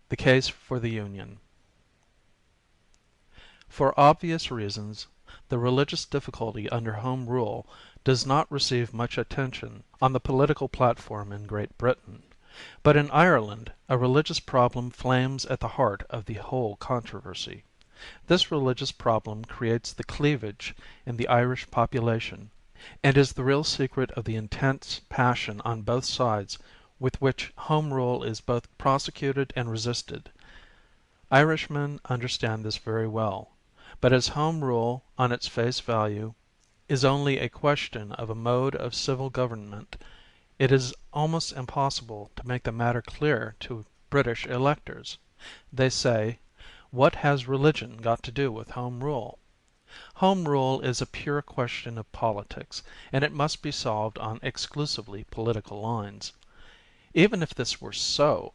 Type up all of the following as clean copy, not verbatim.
The Case for the Union. For obvious reasons, the religious difficulty under Home Rule does not receive much attention on the political platform in Great Britain, but in Ireland a religious problem flames at the heart of the whole controversy. This religious problem creates the cleavage in the Irish population, and is the real secret of the intense passion on both sides with which Home Rule is both prosecuted and resisted. Irishmen understand this very well, but as Home Rule, on its face value, is only a question of a mode of civil government, it is almost impossible to make the matter clear to British electors. They say, "What has religion got to do with Home Rule?" Home Rule is a pure question of politics, and it must be solved on exclusively political lines. Even if this were so,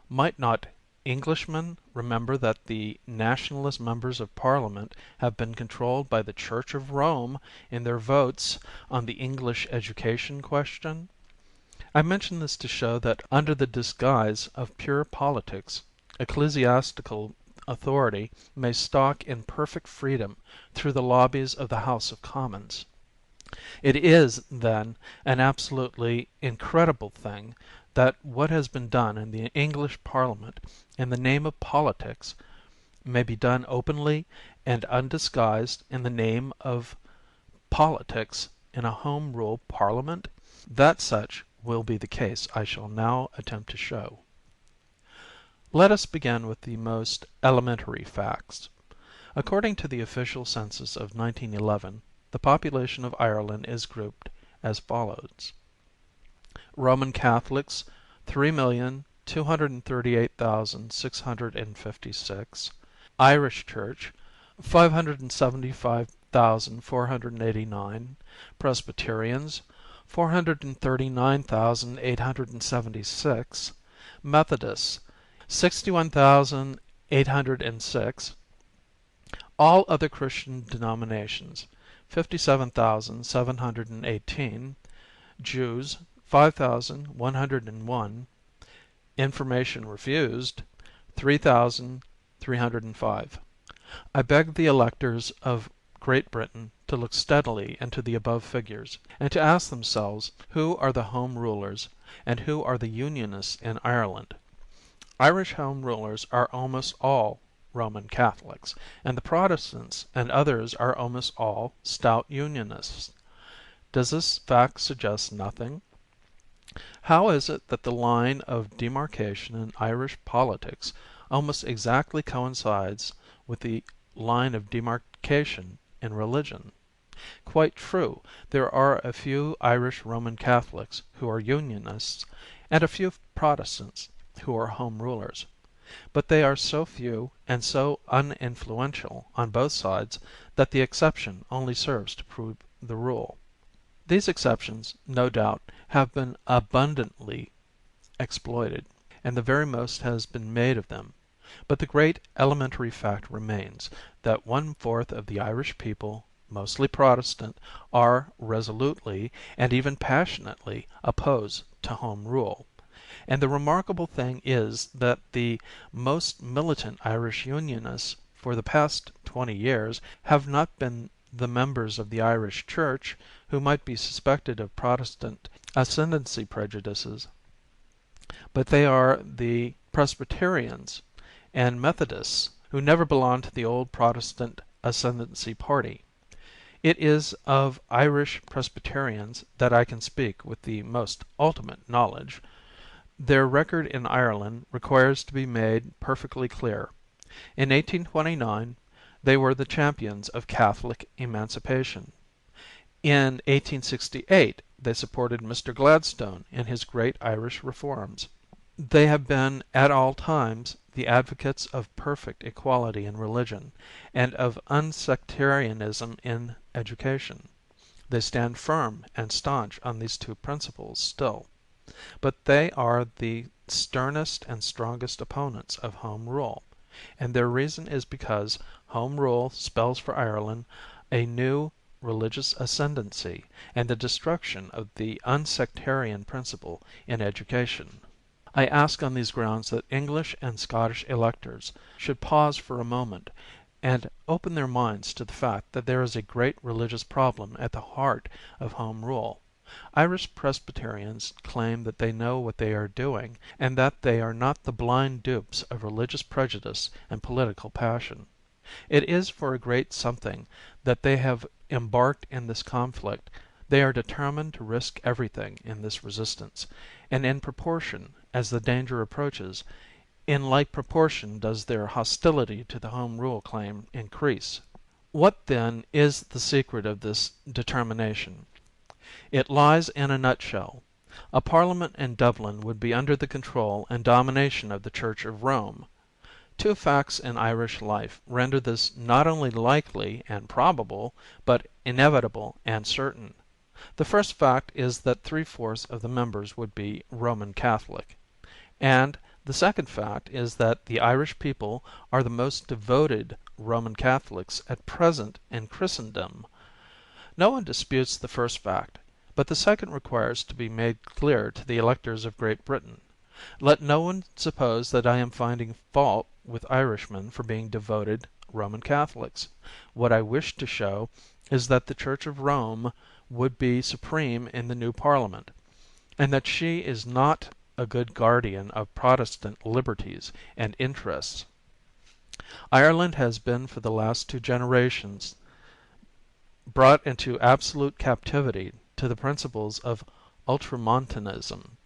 might not Englishmen remember that the Nationalist members of Parliament have been controlled by the Church of Rome in their votes on the English education question? I mention this to show that under the disguise of pure politics, ecclesiastical authority may stalk in perfect freedom through the lobbies of the House of Commons. It is, then, an absolutely incredible thing that what has been done in the English Parliament in the name of politics may be done openly and undisguised in the name of politics in a Home Rule Parliament. That such will be the case I shall now attempt to show. Let us begin with the most elementary facts. According to the official census of 1911, the population of Ireland is grouped as follows: Roman Catholics 3,238,656, Irish Church 575,489, Presbyterians 439,876, Methodists 61,806, all other Christian denominations 57,718, Jews 5,101, information refused 3,305. I beg the electors of Great Britain to look steadily into the above figures, and to ask themselves who are the Home Rulers and who are the Unionists in Ireland. Irish Home Rulers are almost all Roman Catholics, and the Protestants and others are almost all stout Unionists. Does this fact suggest nothing? How is it that the line of demarcation in Irish politics almost exactly coincides with the line of demarcation in religion? Quite true, there are a few Irish Roman Catholics who are Unionists, and a few Protestants who are Home Rulers. But they are so few and so uninfluential on both sides that the exception only serves to prove the rule. These exceptions, no doubt, have been abundantly exploited, and the very most has been made of them, but the great elementary fact remains, that 1/4 of the Irish people, mostly Protestant, are resolutely, and even passionately, opposed to Home Rule. And the remarkable thing is that the most militant Irish Unionists for the past 20 years have not been the members of the Irish Church, who might be suspected of Protestant ascendancy prejudices, but they are the Presbyterians and Methodists, who never belonged to the old Protestant ascendancy party. It is of Irish Presbyterians that I can speak with the most ultimate knowledge. Their record in Ireland requires to be made perfectly clear. In 1829 they were the champions of Catholic emancipation. In 1868 they supported Mr. Gladstone in his great Irish reforms. They have been at all times the advocates of perfect equality in religion, and of unsectarianism in education. They stand firm and staunch on these two principles still. But they are the sternest and strongest opponents of Home Rule, and their reason is because Home Rule spells for Ireland a new religious ascendancy and the destruction of the unsectarian principle in education. I ask on these grounds that English and Scottish electors should pause for a moment and open their minds to the fact that there is a great religious problem at the heart of Home Rule. Irish Presbyterians claim that they know what they are doing, and that they are not the blind dupes of religious prejudice and political passion. It is for a great something that they have embarked in this conflict. They are determined to risk everything in this resistance, and in proportion as the danger approaches, in like proportion does their hostility to the Home Rule claim increase. What, then, is the secret of this determination? It lies in a nutshell. A Parliament in Dublin would be under the control and domination of the Church of Rome. Two facts in Irish life render this not only likely and probable, but inevitable and certain. The first fact is that 3/4 of the members would be Roman Catholic, and the second fact is that the Irish people are the most devoted Roman Catholics at present in Christendom. No one disputes the first fact, but the second requires to be made clear to the electors of Great Britain. Let no one suppose that I am finding fault with Irishmen for being devoted Roman Catholics. What I wish to show is that the Church of Rome would be supreme in the new Parliament, and that she is not a good guardian of Protestant liberties and interests. Ireland has been for the last 2 generations brought into absolute captivity to the principles of Ultramontanism.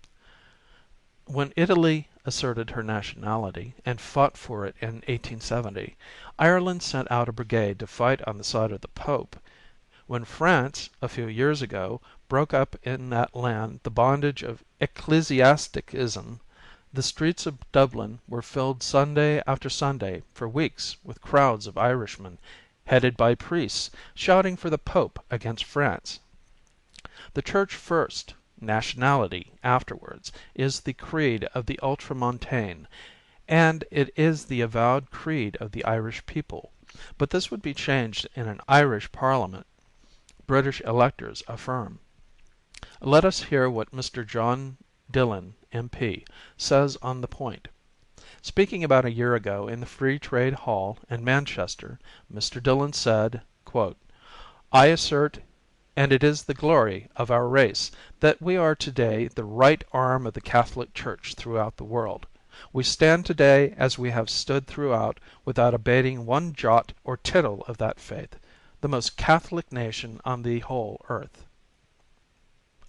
When Italy asserted her nationality and fought for it in 1870, Ireland sent out a brigade to fight on the side of the Pope. When France, a few years ago, broke up in that land the bondage of ecclesiasticism, the streets of Dublin were filled Sunday after Sunday for weeks with crowds of Irishmen, headed by priests, shouting for the Pope against France. The Church first, nationality afterwards, is the creed of the Ultramontane, and it is the avowed creed of the Irish people. But this would be changed in an Irish Parliament, British electors affirm. Let us hear what Mr. John Dillon, MP, says on the point. Speaking about a year ago in the Free Trade Hall in Manchester, Mr. Dillon said, quote, "I assert, and it is the glory of our race, that we are today the right arm of the Catholic Church throughout the world. We stand today as we have stood throughout, without abating one jot or tittle of that faith, the most Catholic nation on the whole earth."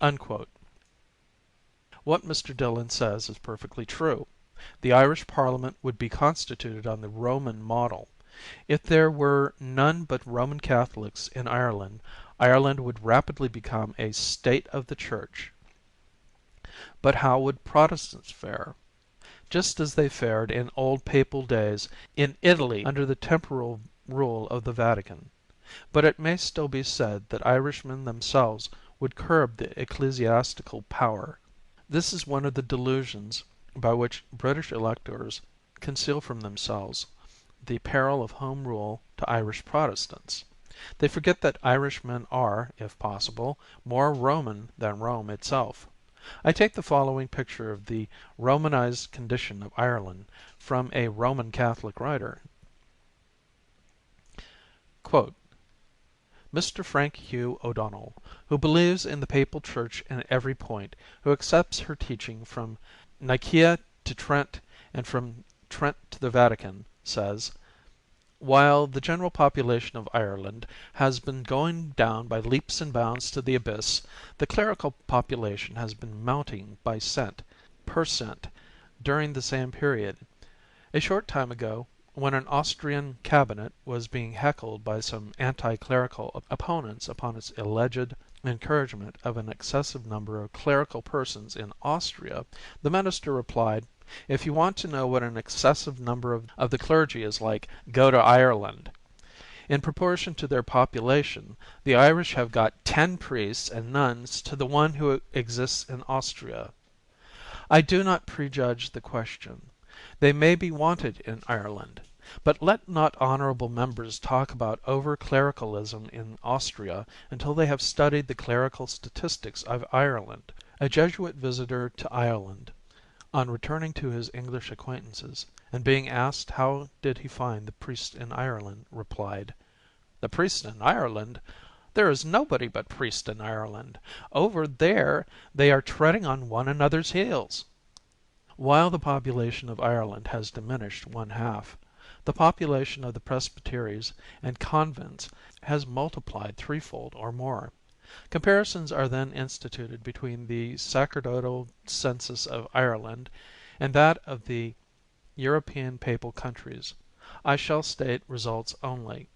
Unquote. What Mr. Dillon says is perfectly true. The Irish Parliament would be constituted on the Roman model. If there were none but Roman Catholics in Ireland, Ireland would rapidly become a state of the Church. But how would Protestants fare? Just as they fared in old papal days in Italy under the temporal rule of the Vatican. But it may still be said that Irishmen themselves would curb the ecclesiastical power. This is one of the delusions by which British electors conceal from themselves the peril of Home Rule to Irish Protestants. They forget that Irishmen are, if possible, more Roman than Rome itself. I take the following picture of the Romanized condition of Ireland from a Roman Catholic writer. Quote, "Mr. Frank Hugh O'Donnell, who believes in the Papal Church in every point, who accepts her teaching from Nicaea to Trent and from Trent to the Vatican, says, while the general population of Ireland has been going down by leaps and bounds to the abyss, the clerical population has been mounting by cent. per cent. During the same period. A short time ago, when an Austrian cabinet was being heckled by some anti-clerical opponents upon its alleged encouragement of an excessive number of clerical persons in Austria, the minister replied, 'If you want to know what an excessive number of the clergy is like, go to Ireland. In proportion to their population, the Irish have got 10 priests and nuns to the one who exists in Austria.' I do not prejudge the question. They may be wanted in Ireland. But let not honorable members talk about over-clericalism in Austria until they have studied the clerical statistics of Ireland. A Jesuit visitor to Ireland on returning to his English acquaintances, and being asked how did he find the priests in Ireland, replied, "The priests in Ireland? There is nobody but priests in Ireland. Over there they are treading on one another's heels." While the population of Ireland has diminished one half, the population of the presbyteries and convents has multiplied threefold or more. Comparisons are then instituted between the sacerdotal census of Ireland and that of the European papal countries. I shall state results only.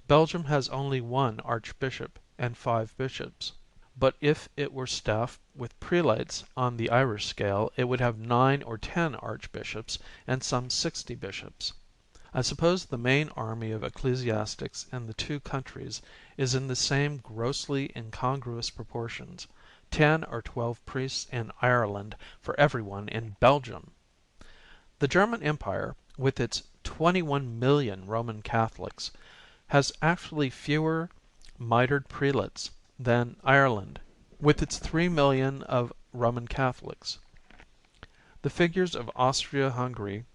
Belgium has only one archbishop and 5 bishops, but if it were staffed with prelates on the Irish scale it would have 9 or 10 archbishops and some 60 bishops. I suppose the main army of ecclesiastics in the two countries is in the same grossly incongruous proportions, 10 or 12 priests in Ireland for everyone in Belgium. The German Empire, with its 21,000,000 Roman Catholics, has actually fewer mitred prelates than Ireland, with its 3,000,000 of Roman Catholics. The figures of Austria-Hungary,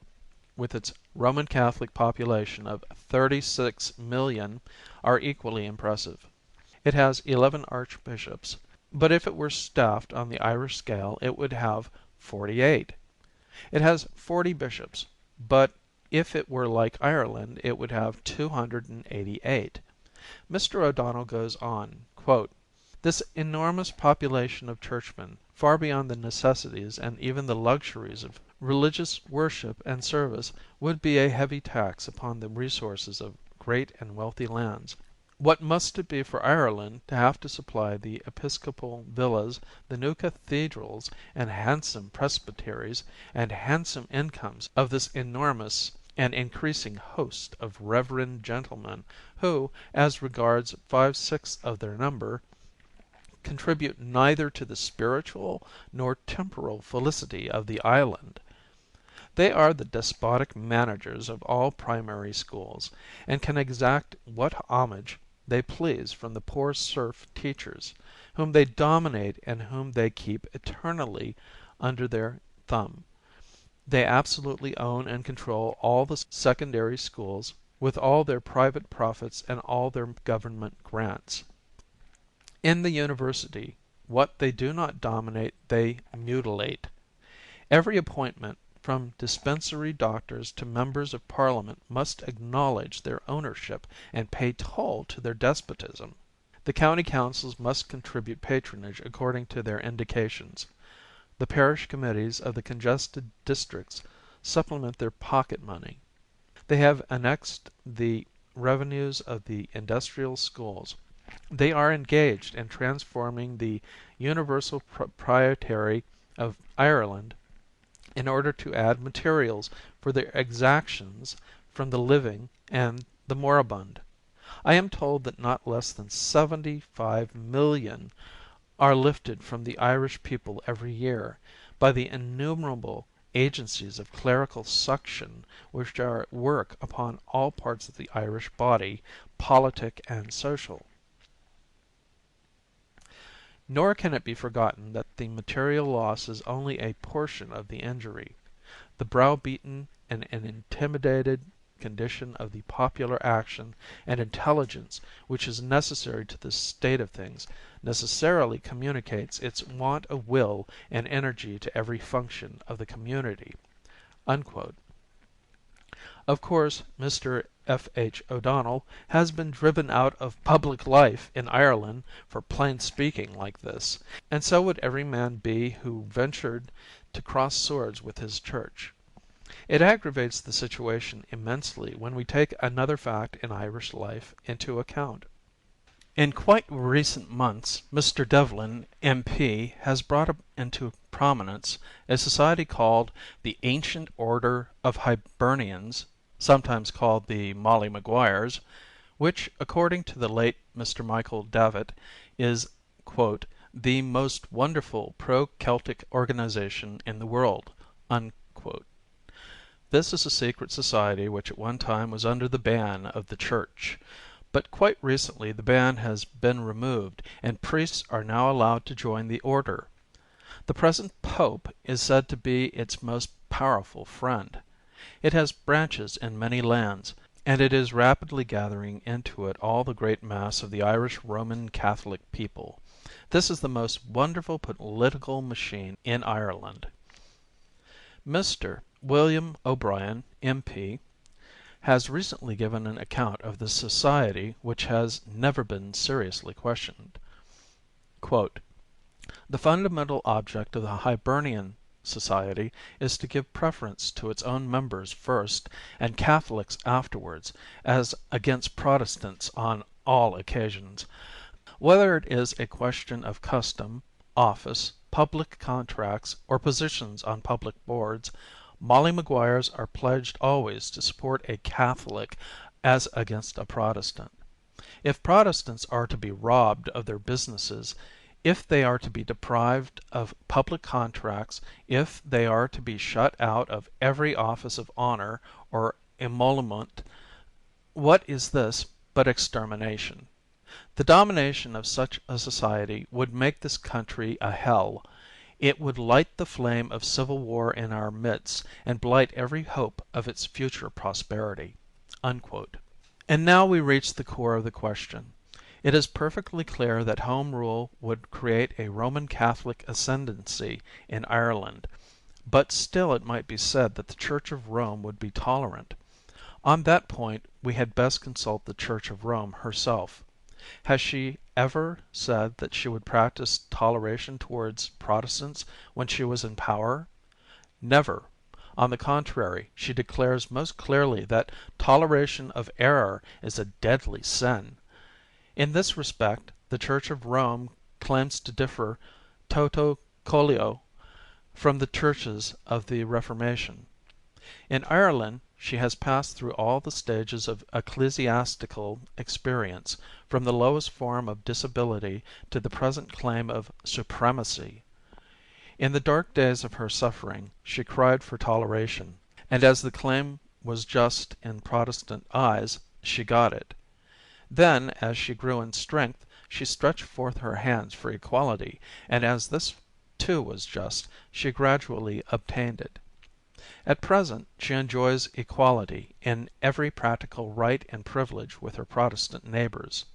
with its Roman Catholic population of 36,000,000, are equally impressive. It has 11 archbishops, but if it were staffed on the Irish scale it would have 48. It has 40 bishops, but if it were like Ireland it would have 288. Mr. O'Donnell goes on, quote, "This enormous population of churchmen, far beyond the necessities and even the luxuries of religious worship and service, would be a heavy tax upon the resources of great and wealthy lands. What must it be for Ireland to have to supply the episcopal villas, the new cathedrals, and handsome presbyteries, and handsome incomes of this enormous and increasing host of reverend gentlemen, who, as regards 5/6 of their number, contribute neither to the spiritual nor temporal felicity of the island? They are the despotic managers of all primary schools, and can exact what homage they please from the poor serf teachers, whom they dominate and whom they keep eternally under their thumb. They absolutely own and control all the secondary schools, with all their private profits and all their government grants. In the university, what they do not dominate they mutilate. Every appointment, from dispensary doctors to members of Parliament, must acknowledge their ownership and pay toll to their despotism. The county councils must contribute patronage according to their indications. The parish committees of the congested districts supplement their pocket money. They have annexed the revenues of the industrial schools. They are engaged in transforming the universal proprietary of Ireland in order to add materials for their exactions from the living and the moribund. I am told that not less than 75,000,000 are lifted from the Irish people every year by the innumerable agencies of clerical suction which are at work upon all parts of the Irish body, politic and social. Nor can it be forgotten that the material loss is only a portion of the injury. The browbeaten and intimidated condition of the popular action and intelligence which is necessary to this state of things necessarily communicates its want of will and energy to every function of the community." Unquote. Of course, Mr. F. H. O'Donnell has been driven out of public life in Ireland for plain speaking like this, and so would every man be who ventured to cross swords with his church. It aggravates the situation immensely when we take another fact in Irish life into account. In quite recent months Mr. Devlin, M.P., has brought into prominence a society called the Ancient Order of Hibernians, sometimes called the Molly Maguires, which, according to the late Mr. Michael Davitt, is quote, "the most wonderful pro-Celtic organization in the world." Unquote. This is a secret society which at one time was under the ban of the Church, but quite recently the ban has been removed and priests are now allowed to join the order. The present Pope is said to be its most powerful friend. It has branches in many lands, and it is rapidly gathering into it all the great mass of the Irish Roman Catholic people. This is the most wonderful political machine in Ireland. Mr. William O'Brien, M.P., has recently given an account of this society which has never been seriously questioned. Quote, "The fundamental object of the Hibernian Society is to give preference to its own members first and Catholics afterwards, as against Protestants on all occasions. Whether it is a question of custom, office, public contracts, or positions on public boards, Molly Maguires are pledged always to support a Catholic as against a Protestant. If Protestants are to be robbed of their businesses, if they are to be deprived of public contracts, if they are to be shut out of every office of honor or emolument, what is this but extermination? The domination of such a society would make this country a hell. It would light the flame of civil war in our midst and blight every hope of its future prosperity." Unquote. And now we reach the core of the question. It is perfectly clear that Home Rule would create a Roman Catholic ascendancy in Ireland, but still it might be said that the Church of Rome would be tolerant. On that point we had best consult the Church of Rome herself. Has she ever said that she would practice toleration towards Protestants when she was in power? Never. On the contrary, she declares most clearly that toleration of error is a deadly sin. In this respect the Church of Rome claims to differ toto colio from the churches of the Reformation. In Ireland she has passed through all the stages of ecclesiastical experience, from the lowest form of disability to the present claim of supremacy. In the dark days of her suffering she cried for toleration, and as the claim was just in Protestant eyes, she got it. Then, as she grew in strength, she stretched forth her hands for equality, and as this too was just, she gradually obtained it. At present she enjoys equality in every practical right and privilege with her Protestant neighbors.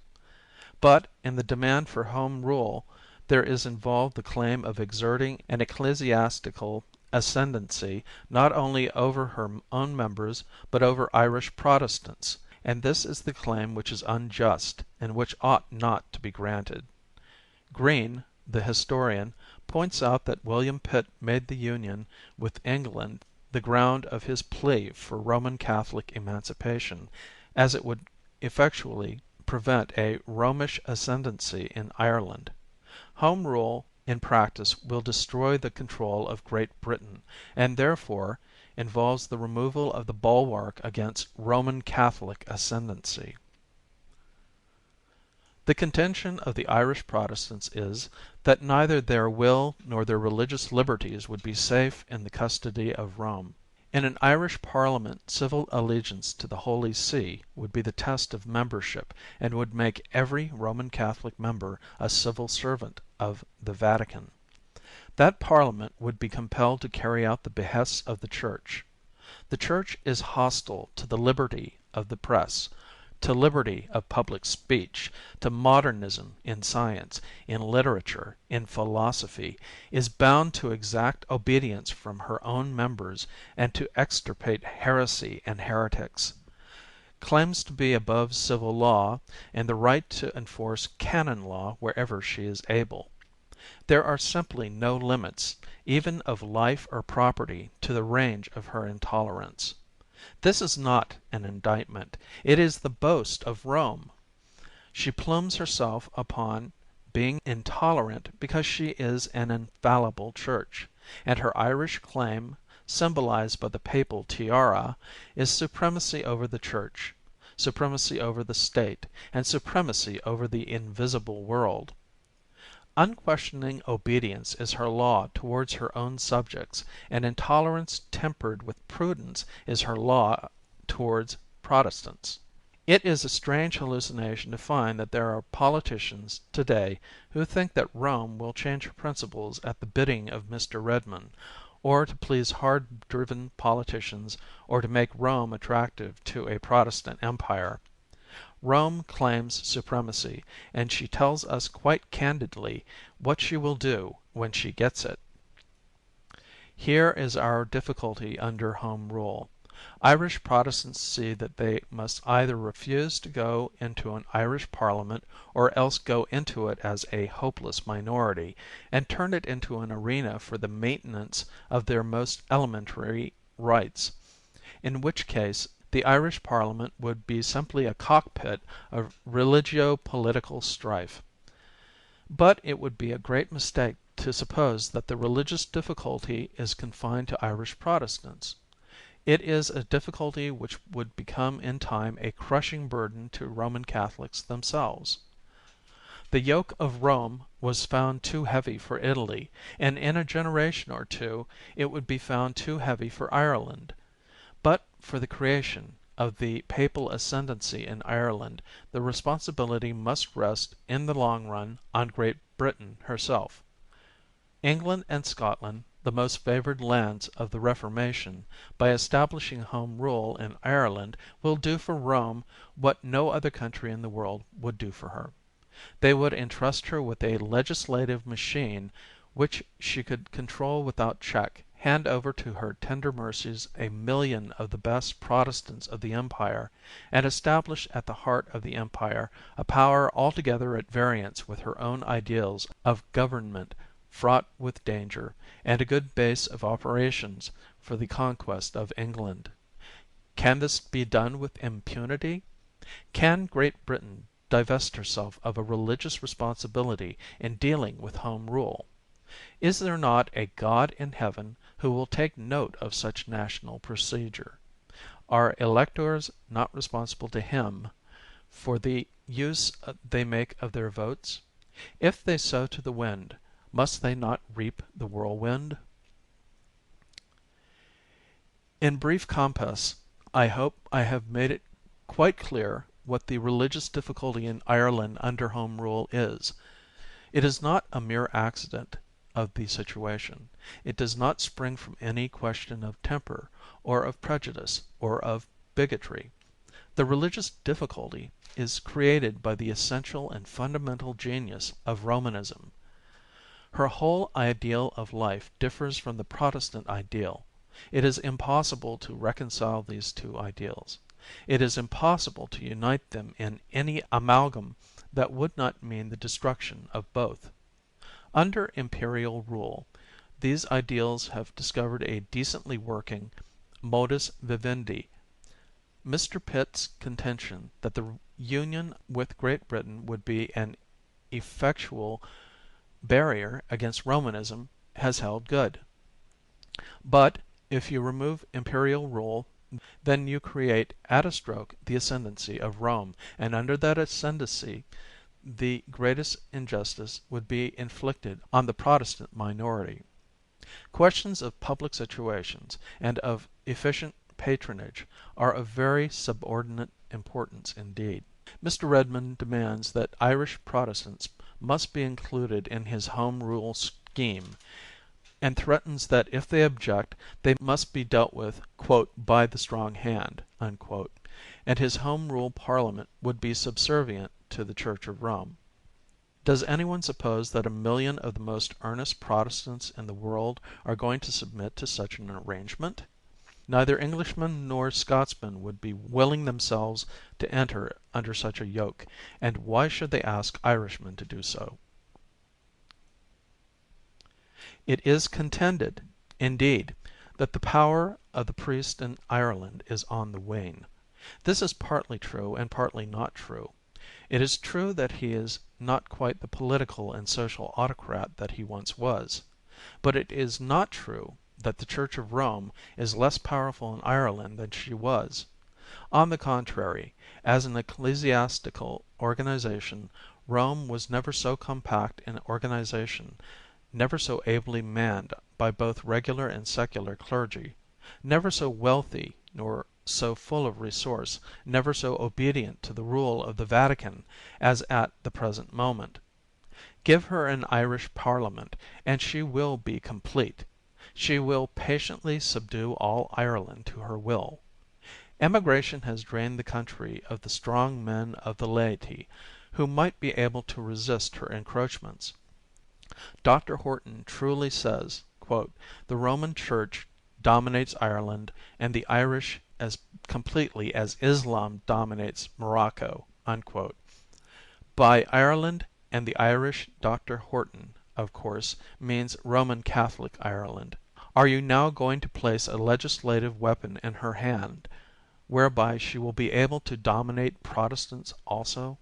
But in the demand for Home Rule there is involved the claim of exerting an ecclesiastical ascendancy not only over her own members but over Irish Protestants, and this is the claim which is unjust and which ought not to be granted. Green, the historian, points out that William Pitt made the union with England the ground of his plea for Roman Catholic emancipation, as it would effectually prevent a Romish ascendancy in Ireland. Home Rule in practice will destroy the control of Great Britain, and therefore involves the removal of the bulwark against Roman Catholic ascendancy. The contention of the Irish Protestants is, that neither their will nor their religious liberties would be safe in the custody of Rome. In an Irish Parliament civil allegiance to the Holy See would be the test of membership, and would make every Roman Catholic member a civil servant of the Vatican. That Parliament would be compelled to carry out the behests of the Church. The Church is hostile to the liberty of the press, to liberty of public speech, to modernism in science, in literature, in philosophy, is bound to exact obedience from her own members and to extirpate heresy and heretics, claims to be above civil law and the right to enforce canon law wherever she is able. There are simply no limits, even of life or property, to the range of her intolerance. This is not an indictment. It is the boast of Rome. She plumes herself upon being intolerant because she is an infallible church, and her Irish claim, symbolized by the papal tiara, is supremacy over the church, supremacy over the state, and supremacy over the invisible world. Unquestioning obedience is her law towards her own subjects, and intolerance tempered with prudence is her law towards Protestants. It is a strange hallucination to find that there are politicians today who think that Rome will change her principles at the bidding of Mr. Redmond, or to please hard-driven politicians, or to make Rome attractive to a Protestant empire. Rome claims supremacy, and she tells us quite candidly what she will do when she gets it. Here is our difficulty under Home Rule. Irish Protestants see that they must either refuse to go into an Irish Parliament or else go into it as a hopeless minority, and turn it into an arena for the maintenance of their most elementary rights, in which case the Irish Parliament would be simply a cockpit of religio-political strife. But it would be a great mistake to suppose that the religious difficulty is confined to Irish Protestants. It is a difficulty which would become in time a crushing burden to Roman Catholics themselves. The yoke of Rome was found too heavy for Italy, and in a generation or two it would be found too heavy for Ireland. But for the creation of the papal ascendancy in Ireland the responsibility must rest in the long run on Great Britain herself. England and Scotland, the most favoured lands of the Reformation, by establishing Home Rule in Ireland will do for Rome what no other country in the world would do for her. They would entrust her with a legislative machine which she could control without check, hand over to her tender mercies a million of the best Protestants of the empire, and establish at the heart of the empire a power altogether at variance with her own ideals of government, fraught with danger, and a good base of operations for the conquest of England. Can this be done with impunity? Can Great Britain divest herself of a religious responsibility in dealing with Home Rule? Is there not a God in heaven who will take note of such national procedure? Are electors not responsible to Him for the use they make of their votes? If they sow to the wind, must they not reap the whirlwind? In brief compass, I hope I have made it quite clear what the religious difficulty in Ireland under Home Rule is. It is not a mere accident of the situation. It does not spring from any question of temper, or of prejudice, or of bigotry. The religious difficulty is created by the essential and fundamental genius of Romanism. Her whole ideal of life differs from the Protestant ideal. It is impossible to reconcile these two ideals. It is impossible to unite them in any amalgam that would not mean the destruction of both. Under imperial rule, these ideals have discovered a decently working modus vivendi. Mr. Pitt's contention that the union with Great Britain would be an effectual barrier against Romanism has held good. But if you remove imperial rule, then you create at a stroke the ascendancy of Rome, and under that ascendancy the greatest injustice would be inflicted on the Protestant minority. Questions of public situations and of efficient patronage are of very subordinate importance indeed. Mr. Redmond demands that Irish Protestants must be included in his Home Rule scheme, and threatens that if they object they must be dealt with "by the strong hand," and his Home Rule Parliament would be subservient to the Church of Rome. Does anyone suppose that 1,000,000 of the most earnest Protestants in the world are going to submit to such an arrangement? Neither Englishmen nor Scotsmen would be willing themselves to enter under such a yoke, and why should they ask Irishmen to do so? It is contended, indeed, that the power of the priest in Ireland is on the wane. This is partly true and partly not true. It is true that he is not quite the political and social autocrat that he once was. But it is not true that the Church of Rome is less powerful in Ireland than she was. On the contrary, as an ecclesiastical organization, Rome was never so compact in organization, never so ably manned by both regular and secular clergy, never so wealthy nor so full of resource, never so obedient to the rule of the Vatican as at the present moment. Give her an Irish Parliament and she will be complete. She will patiently subdue all Ireland to her will. Emigration has drained the country of the strong men of the laity who might be able to resist her encroachments. Dr. Horton truly says, "The Roman Church dominates Ireland and the Irish as completely as Islam dominates Morocco." By Ireland and the Irish Dr. Horton, of course, means Roman Catholic Ireland. Are you now going to place a legislative weapon in her hand, whereby she will be able to dominate Protestants also?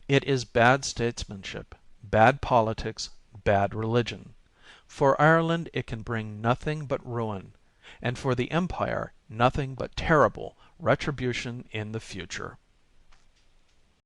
It is bad statesmanship, bad politics, bad religion. For Ireland it can bring nothing but ruin, and for the Empire nothing but terrible retribution in the future.